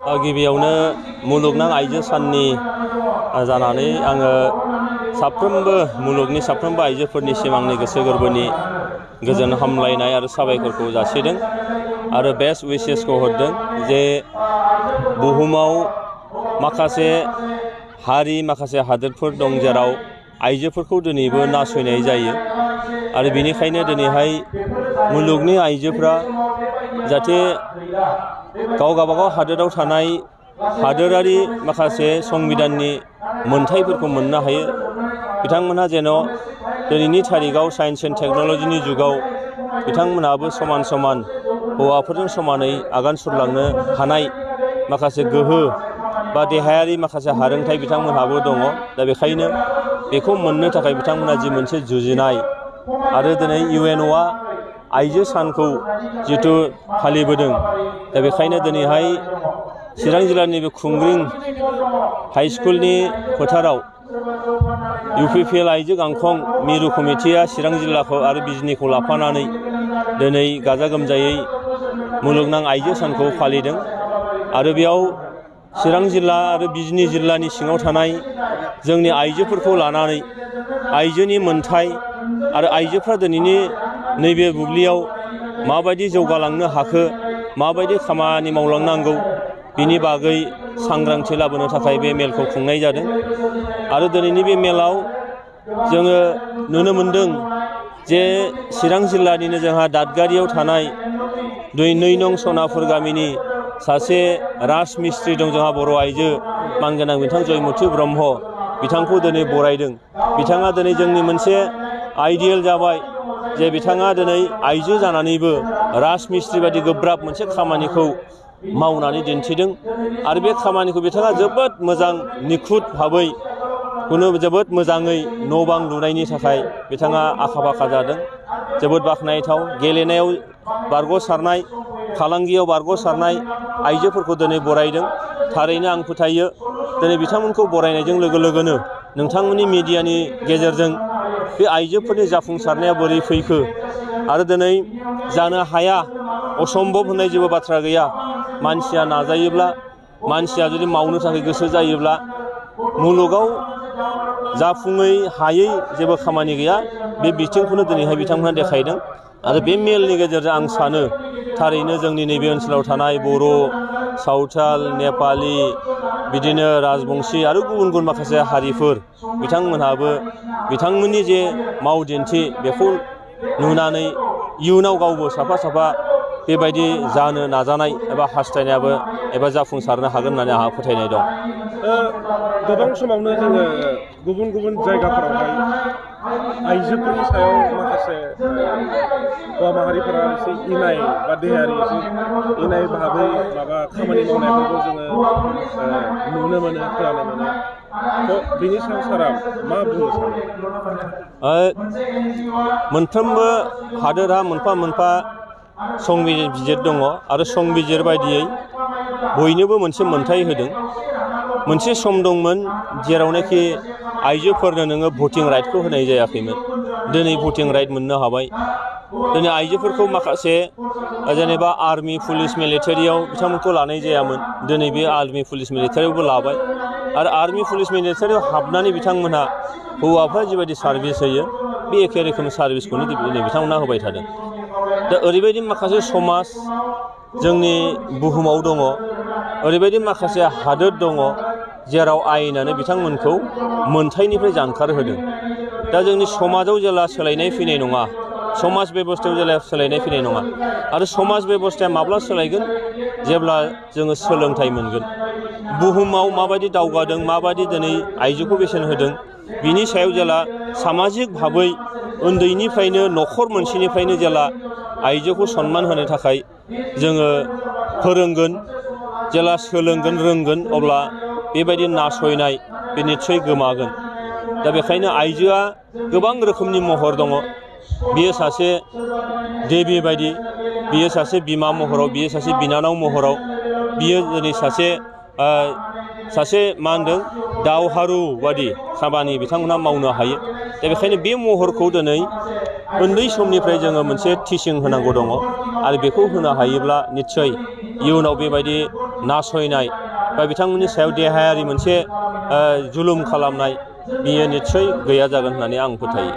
गिबियावनो मुलुगनां आइजो साननि जानानै आङो मुलुगनि साफ्रोमबो आइजोफोरनिसिम आंनि गोसो गोरबोनि गोजोन हामलायनाय आरो साबायखरखौ जासिदों आरो बेस्ट उइसेसखौ हरदों जे बुहुमाव माखासे हारि माखासे हादोरफोर दं जेराव आइजोफोरखौ दिनैबो नासयनाय जायो आरो बेनिखायनो दिनैहाय मुलुगनि आइजोफ्रा जाहाथे गावबागाव हादोराव थानाय हादोरारि माखासे संबिधाननि मोनथायफोरखौ मोननो हायो बिथांमोनहा जेन' दिनैनि थारिखाव साइन्स एन्ड टेक्न'लजिनि जुगाव बिथांमोनहाबो समान समान हौवाफोरजों समानै आगान सुरलांनो हानाय माखासे गोहो बा देहायारि माखासे हारोंथाय बिथांमोनहाबो दङ। दा बेखायनो बेखौ मोननो थाखाय बिथांमोनहा जि मोनसे जुजिनाय आरो दिनै UNOआ आइजो सानखौ जिथु फालिबोदों दा बेखायनो दिनैहाय चिरां जिल्लानि बे खुंग्रिं हाइ स्कुलनि फोथाराव UPPL आइजो गांखं मिरु कमिटिया चिरां जिल्लाखौ आरो बिजनिखौ लाफानानै दिनै गाजा गोमजायै मुलुगनां आइजो सानखौ फालिदों आरो बेयाव चिरां जिल्ला आरो बिजनि जिल्लानि सिङाव थानाय जोंनि आइजोफोरखौ लानानै आइजोनि मोनथाय आरो आइजोफ्रा दिनैनि नैबे बुब्लियाव माबायदि जौगालांनो हाखो माबायदि खामानि मावलांनांगौ बिनि बागै सांग्रांथि लाबोनो थाखाय बे मेलखौ खुंनाय जादों आरो दिनैनि बे मेलाव जोङो नुनो मोनदों जे चिरां जिल्लानिनो जोंहा दादगारियाव थानाय 2 नं सनापुर गामिनि सासे राजमिस्ट्रि दं जोंहा बर' आइजो मानगोनां बिथां जयमति ब्रह्म बिथांखौ दिनै बरायदों। बिथाङा दिनै जोंनि मोनसे आइडियेल जाबाय जे बिथाङा दिनै आइजो जानानैबो राजमिस्ट्रि बादि गोब्राब मोनसे खामानिखौ मावनानै दिन्थिदों आरो बे खामानिखौ बिथाङा जोबोद मोजां निखुत भाबै जोबोद मोजाङै न' बां लुनायनि थाखाय बिथाङा आखा फाखा जादों। जोबोद बाख्नायथाव गेलेनायाव बारग'सारनाय फालांगियाव बारग'सारनाय आइजोफोरखौ दिनै बरायदों। थारैनो आं फोथायो दिनै बिथांमोनखौ बरायनायजों लोगो लोगोनो नोंथांमोननि मिडियानि गेजेरजों बे आइजोफोरनि जाफुंसारनाया बोरै फैखो आरो दिनै जानो हाया असम्भब होननाय जेबो बाथ्रा गैया। मानसिया नाजायोब्ला मानसिया जुदि मावनो थाखाय गोसो जायोब्ला मुलुगाव जाफुङै हायै जेबो खामानि गैया। बे बिथिंखौनो दिनैहाय बिथांमोनहा देखायदों आरो बे मेलनि गेजेरजों आं सानो थारैनो जोंनि नैबे ओनसोलाव थानाय बर', सावथाल, नेपालि बिदिनो राजबंशी आरो गुबुन गुबुन माखासे हारिफोर बिथांमोनहाबो बिथांमोननि जे मावदिन्थि बेखौ नुनानै इयुनाव गावबो साफा साफा बेबायदि जानो नाजानाय एबा हास्थायनायाबो एबा जाफुंसारनो हागोन होननानै आंहा फोथायनाय दं। गोबां समावनो जोङो गुबुन गुबुन जायगाफोरावहाय आइजोफोरनि सायाव माखासे हौवा माहारिफोरा एसे इनाय बा देहायारि एसे इनाय भाबै माबा खामानि मावनायफोरखौ जोङो नुनो मोनो खोनानो मोनो। बिनि सायाव सारा मा बुंनो सानो? मोनफ्रोमबो हादोरा मोनफा मोनफा संबिजिर दङ आरो संबिजिर बायदियै बयनोबो मोनसे मोनथाय होदों। मोनसे सम दंमोन जेरावनाखि आइजोफोरनो नोङो भटिं राइटखौ होनाय जायाखैमोन। दिनै भटिं राइट मोननो हाबाय। दिनै आइजोफोरखौ माखासे जेनेबा आर्मि पुलिस मिलिटारियाव बिथांमोनखौ लानाय जायामोन। दिनै बे आर्मि पुलिस मिलिटारियावबो लाबाय आरो आर्मि पुलिस मिलिटारियाव हाबनानै बिथांमोनहा हौवाफ्रा जिबायदि सार्भिस होयो बे एखे रोखोम सार्भिसखौनो दिनै बिथांमोनहा होबाय थादों। दा ओरैबायदि माखासे समाज जोंनि बुहुमाव दङ, ओरैबायदि माखासे हादोर दङ जेराव आयेनानो बिथांमोनखौ मोनथायनिफ्राय जानखार होदों। दा जोंनि समाजाव जेला सोलायनाय फैनाय नङा, समाज बेबस्थायाव जेला सोलायनाय फैनाय नङा आरो समाज बेबस्थाया माब्ला सोलायगोन जेब्ला जोङो सोलोंथाइ मोनगोन। बुहुमाव माबायदि दावगादों माबायदि दिनै आइजोखौ बेसेन होदों बिनि सायाव जेला सामाजिक भाबै उन्दैनिफ्रायनो न'खर मोनसेनिफ्रायनो जेला आइजोखौ सनमान होनो थाखाय जोङो फोरोंगोन, जेला सोलोंगोन रोंगोन अब्ला बेबायदि नासयनाय बे निस्सय गोमागोन। दा बेखायनो आइजोआ गोबां रोखोमनि महर दङ। बियो सासे देबि बायदि, बियो सासे बिमा महराव, बियो सासे बिनानाव महराव, बियो दिनै सासे मा होनदों दावहारु बादि खामानि बिथांमोनहा मावनो हायो। दा बेखायनो बे महरखौ दिनै उन्दै समनिफ्राय जोङो मोनसे टिचिं होनांगौ दङ आरो बेखौ होनो हायोब्ला निस्सय इयुनाव बेबायदि नासयनाय बा बिथांमोननि सायाव देहायारि मोनसे जुलुम खालामनाय बियो निस्सय गैया जागोन होननानै आं फोथायो।